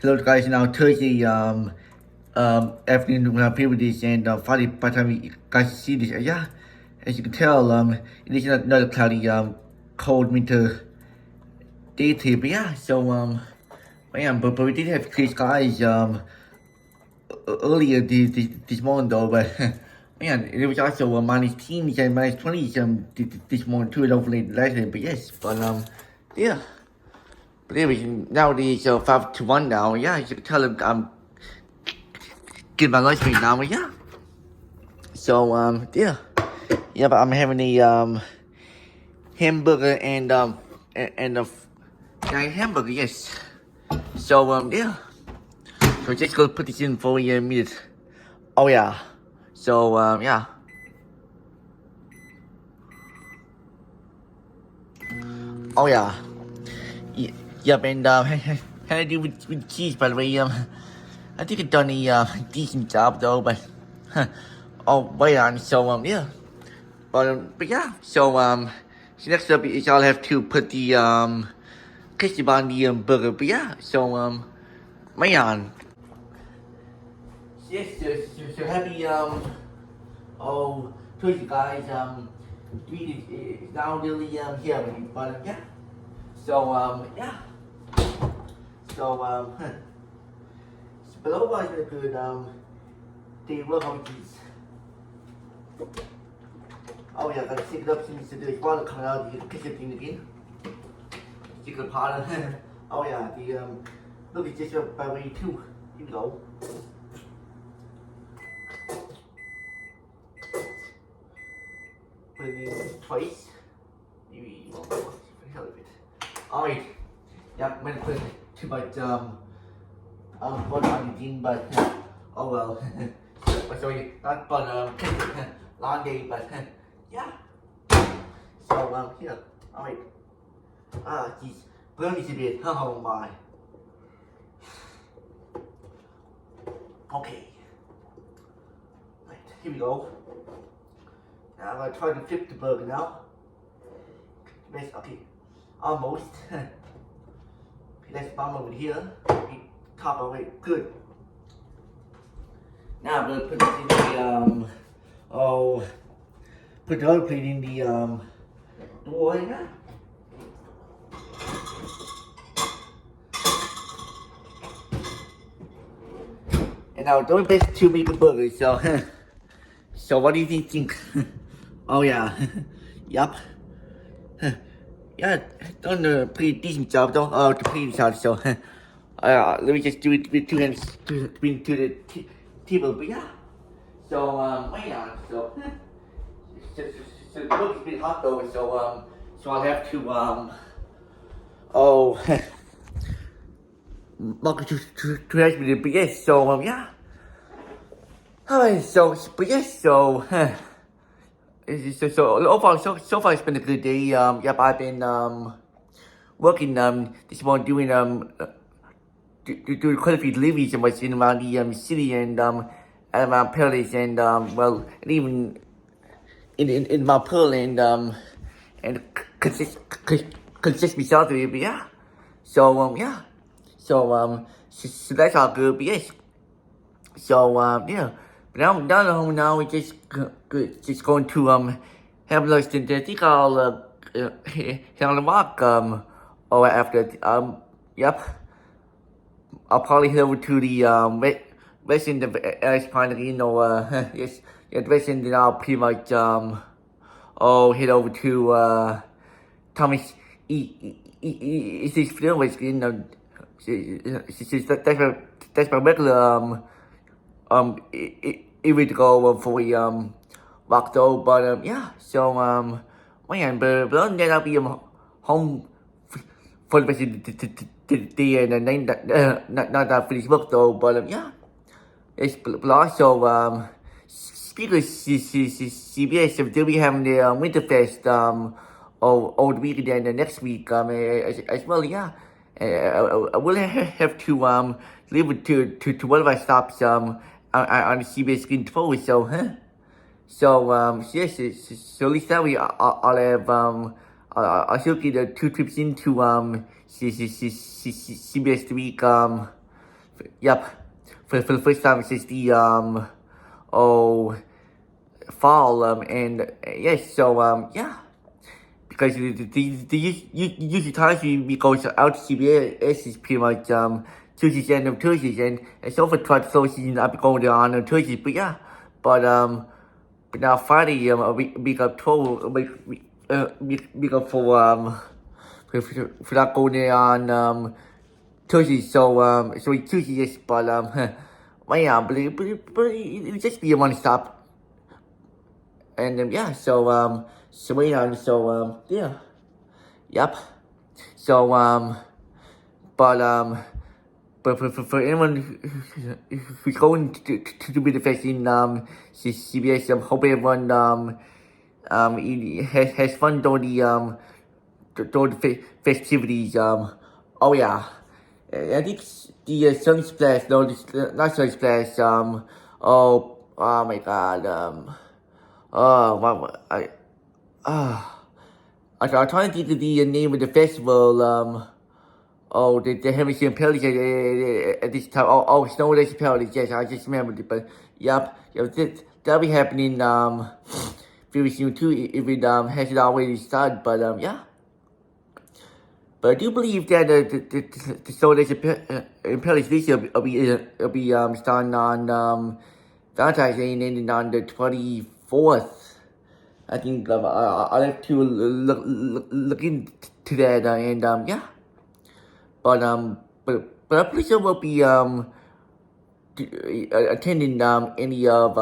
Hello guys, now Thursday afternoon period is and Friday by the time you guys see this, yeah, as you can tell, it is not a cloudy cold winter day today, but yeah, so man, but we did have clear skies earlier this morning though, but man, it was also minus teens and minus 20s this morning too, hopefully last night, but yes, but yeah. But anyway, nowadays 5 to 1 now, yeah, you can tell them I'm getting my lunch break now, but yeah. So yeah. Yeah, but I'm having a hamburger and a giant hamburger, yes. So yeah. So just gonna put this in for a minute. Oh yeah. So yeah. Oh yeah. Yep, and how to do with cheese, by the way. I think I've done a decent job though, but oh wait on. So yeah. But yeah. So next up is I'll have to put the ketchup on the burger. But yeah. So man. Yes. So happy oh to you guys tweet is now really here, but yeah. So yeah. So below was a good they work on these. Oh yeah, gotta stick it up since there's water coming out of the kitchen thing again. Stick the pot on. Oh yeah, the look at this by way too. Here we go. Put it in twice. Maybe one more for the hell of it. Alright. Yeah, I'm gonna put too much butter on the tin, but oh well. Sorry, not butter, laundry, but yeah. So here, alright. Geez, burn this a bit. Oh my. Okay. Right, here we go. Now I'm gonna try to flip the burger now. Okay, almost. Okay, let's bump over here. Okay, top of it, good. Now I'm gonna put this in the put the other plate in the oil now. And now don't best to make the burger, so so what do you think? Oh yeah. Yup. Yeah, done a pretty decent job though. To pretty hard, so let me just do it with two hands to the table, but yeah. So man, so the book is a bit hot though, so I'll have to mark to help with it, but yes, so yeah. Alright, so but yes, so so overall, so far it's been a good day. Yep, I've been working this morning doing doing quite a few deliveries and what's in around the city and around Paris and well, and even in Mount Pearl and consist myself to it, but yeah. So yeah. So that's all good, but yes. So yeah. But now at home now, we just going to have lunch and I think I'll hit on the walk or after yep. I'll probably head over to the rest in the Alex Pine, yes, yeah, the rest in then I'll pretty much head over to Thomas is this film was that's my regular if we go for a walk though, but yeah, so man, but other than that I'll be home for the rest of the day and then not finish work though, but yeah, it's but also speaking of CBS, they'll be having the Winterfest over the weekend and the next week as well, yeah. I will have to deliver to one of our stops on the CBS Screen 12, so so yes, so at least that way I'll have I'll still get 2 trips into CBS the week Yep, for the first time since the fall and yes, so yeah. Because the usual times we go out to CBS is pretty much Tuesdays and Thursdays, and so for slow season I'll be going there on Thursdays, but yeah, but now Friday we got told we got for that going there on Thursday, so Tuesday yes, but well yeah, but it just be a one stop, and yeah, so yeah, yep, so but for anyone who's going to be the fest in CBS, hope everyone has fun during the festivities. Oh yeah, I think the sun splash, no, not sun splash. Oh my God. Oh, I'm trying to think of the name of the festival. The Hemisphere Palace at this time. Snow Leisure Palace. Yes, I just remembered it. But yep, that'll be happening very soon too. If it hasn't already started. But yeah. But I do believe that the Snow Leisure Palace this year will be starting on Valentine's Day and on the 24th. I think I'll have to look into that and yeah. But I'm pretty sure we'll be attending any of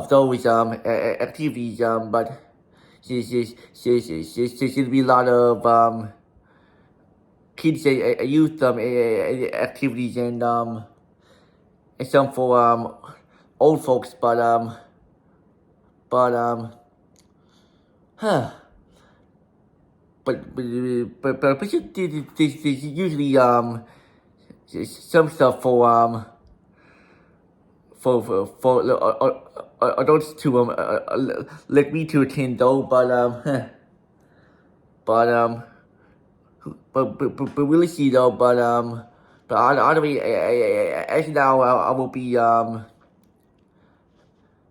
those activities. But there's be a lot of kids youth activities and some for old folks. But pretty sure there's usually some stuff for adults to like me to attend though, but we'll see though, but either way, actually now I will be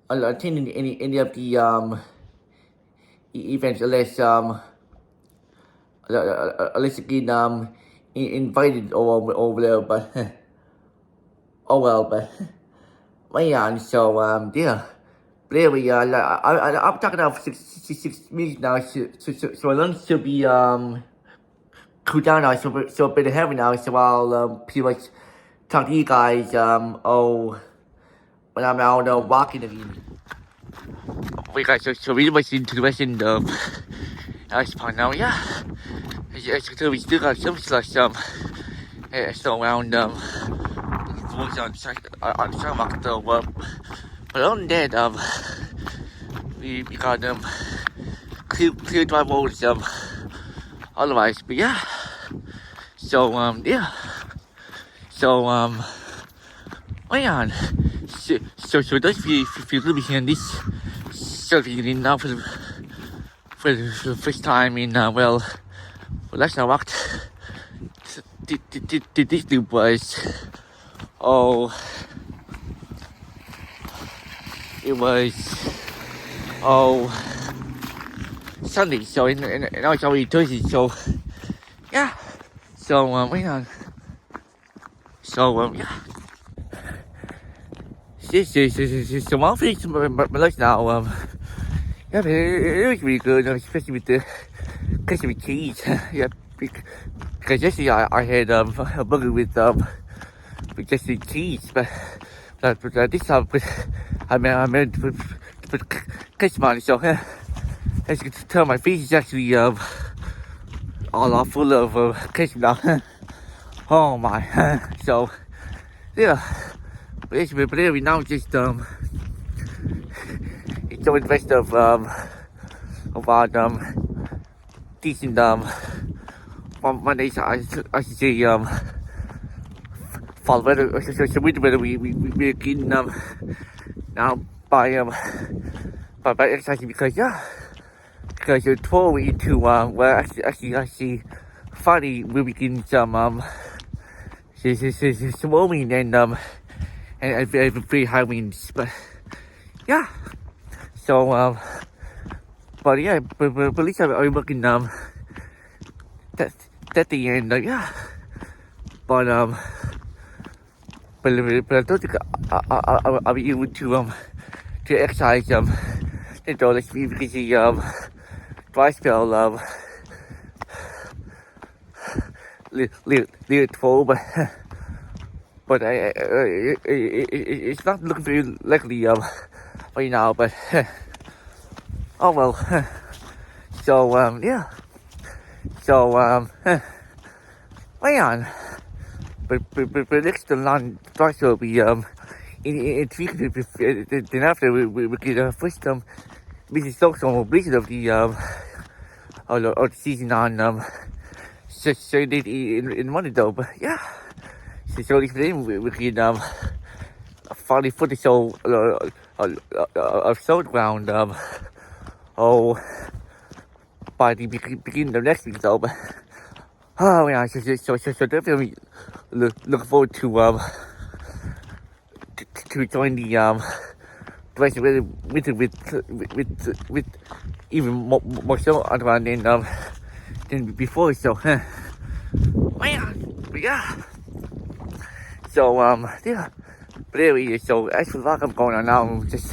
attending any of the events unless again invited over there, but oh well, but yeah, so yeah. But anyway, I'm talking about 6 minutes now, so I lunch should be cool down now, so a bit heavy now, so I'll pretty much talk to you guys when I'm out walking again. Okay guys, so we went into the rest end of nice part now, yeah. As you can tell, we still got some slush still around towards on the market though, but other than that, we got clear drive roads otherwise, but yeah. So yeah. So oh yeah. So those of you if you're gonna be hearing this serving now for the first time in well last time I walked this loop was it was Sunday, so and now it's already Thursday, so yeah. So wait on. So yeah. So I'll finish my lunch now. Yeah, it was really good, especially with the cheese. Yeah, because yesterday I had a burger with just the cheese, but this time I meant to put ketchup on it. So as you can tell, my face is actually all full of ketchup now. Oh my! So yeah. But anyway, now just enjoy the rest of our decent Mondays, I should say fall weather, so winter weather we're getting now by exercising because you're 12 into well actually Friday we'll be getting small wind and very high winds, but yeah. So but yeah, but at least I'm working that the end, yeah. But I don't think I'll be able to exercise the dollar speed because the dry spell little fall, but it's not looking very likely right now. But oh well. So yeah. So man. But next to land dry will be in 3 weeks. Then after we get first Mrs. Stokes on completion of the season on so in one though, but yeah. So if then we can finally put the show of soul ground by the beginning of next week though, but oh yeah, so definitely look forward to join the rest with even more so than before. So man, but yeah. So yeah. But anyway, so as for what I'm going on now, I'm just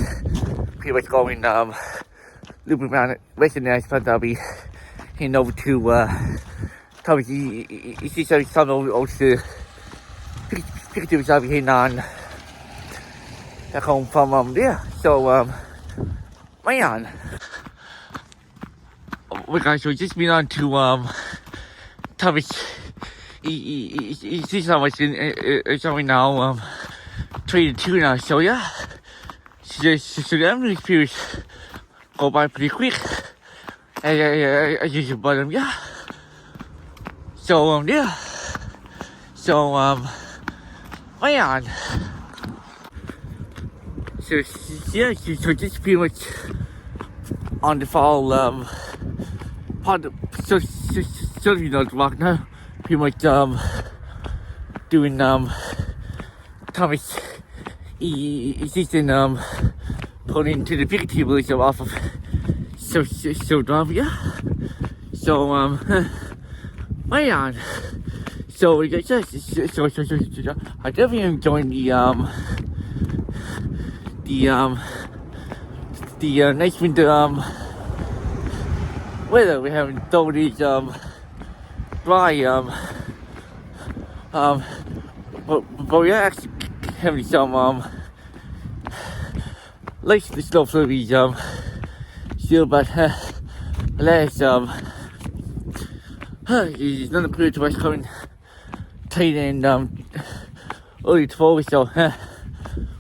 pretty much going looping around Western Mass, but I'll be heading over to probably you see some over to Pikachu, I'll be heading on back home from there. So man, we guys, so just been on to Thomas. You see so much in showing now 3-2 now. So yeah, so the Emily period go by pretty quick. As usual, but yeah. So yeah. So man. So yeah, so just pretty much on the fall part of, so you know the rock now. Pretty much doing Thomas season put into the big table so off of so dumb, yeah. So man, so we get so I definitely enjoying the nice winter weather we having though these dry but we're actually having some late snow flurries still, but last it's not clear to us coming tight and early tomorrow. So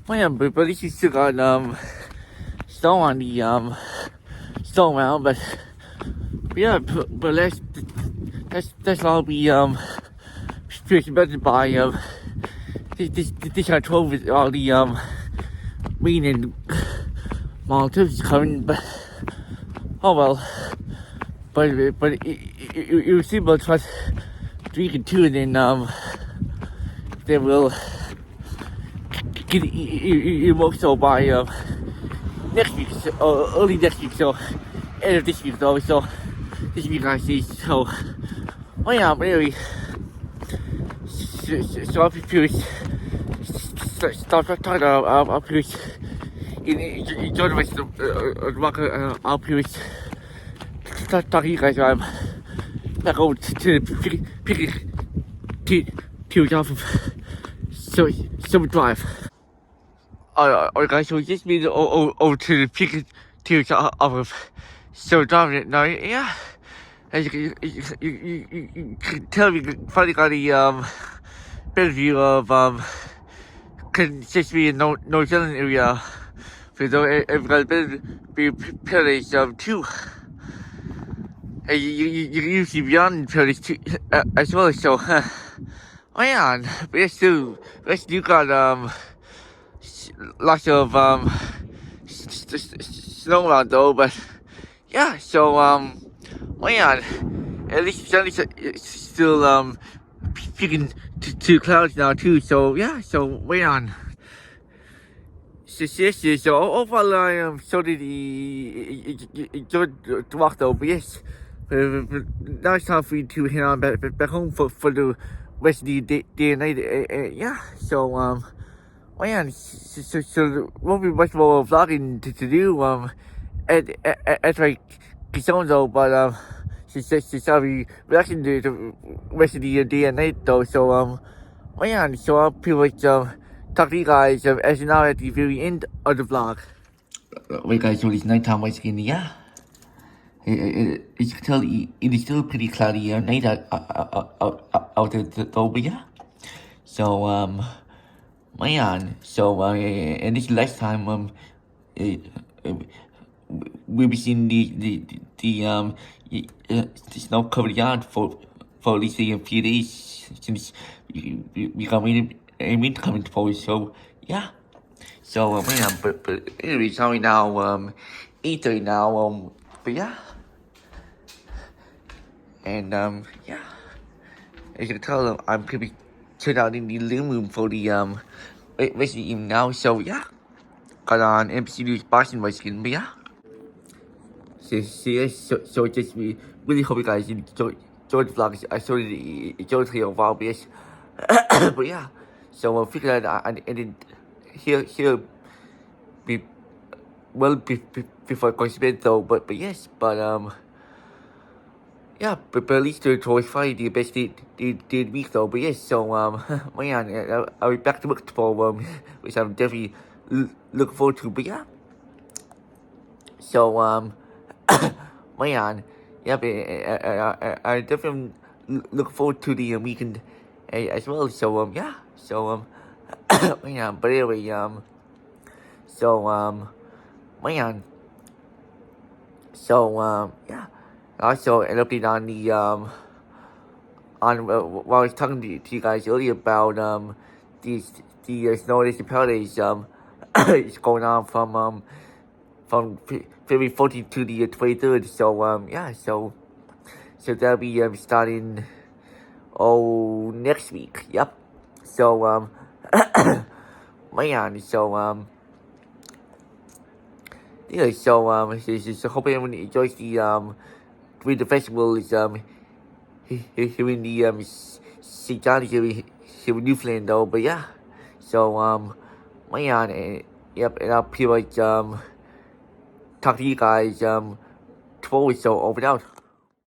man, but at least we still got snow on the snow around, but yeah, but that's all be presented by this control with all the rain and mountains coming, but oh well. But you see about 3 and 2, and then they will get so by next week, early next week, so end of this week though. So this week I see. So oh yeah, but anyway, so I'll be curious. Start talking about curious. Enjoy the rest of the rock. I'll be curious. Start talking, you guys. Back over to the off of Summer Drive. Alright guys, so just been over to the Pikachu off of Summer Drive now, yeah. As you can tell, we finally got a better view of consistency in North Zealand area. So I've got a better view of Paradise too. You can usually beyond Paradise too as well. So man, but still you got lots of snow around though. But yeah, so man, at least it's still picking two clouds now too. So yeah, so wait on. So overall so did he enjoyed the walk though, but yes. Now it's time for you to head on back home for the rest of the day and night. Yeah, so well, yeah, so won't be much more vlogging to do as I concerned though, but she's be reacting to the rest of the day and night though. So well, yeah, so I'll pretty much talk to you guys as now at the very end of the vlog. Wait, guys, so it's nighttime once again. Yeah. As you can tell, it is still pretty cloudy night out though, but yeah. So, man, so, and this last time, we'll be seeing the snow covered yard for at least a few days since we got rain coming forward, so, yeah. So, man, but anyway, sorry now, 8:30 now, but yeah. And yeah, as you can tell, I'm gonna be turned out in the living room for the rest of the evening now. So yeah, got on NBC News Boston once again. But yeah, so just we really hope you guys enjoy the vlog. I saw the enjoyed it a while, but yes, but yeah, so I figured out I didn't here be well before going to bed though. But yes, but yeah, but at least to Friday the best day week though. But yes, so man, I'll be back to work tomorrow, which I'm definitely looking forward to. But yeah, so man, yeah, but I definitely look forward to the weekend as well. So yeah, so man, but anyway, so man, so yeah. Also, an update on the on what I was talking to you guys earlier about the snow municipalities it's going on from February 14th to the 23rd. So yeah, so that'll be starting next week. Yep. So man, so yeah, so hope everyone enjoys the festival is here in the St. John's here in Newfoundland though, but yeah, so man, yep, and I'll pretty much talk to you guys tomorrow, so over and out.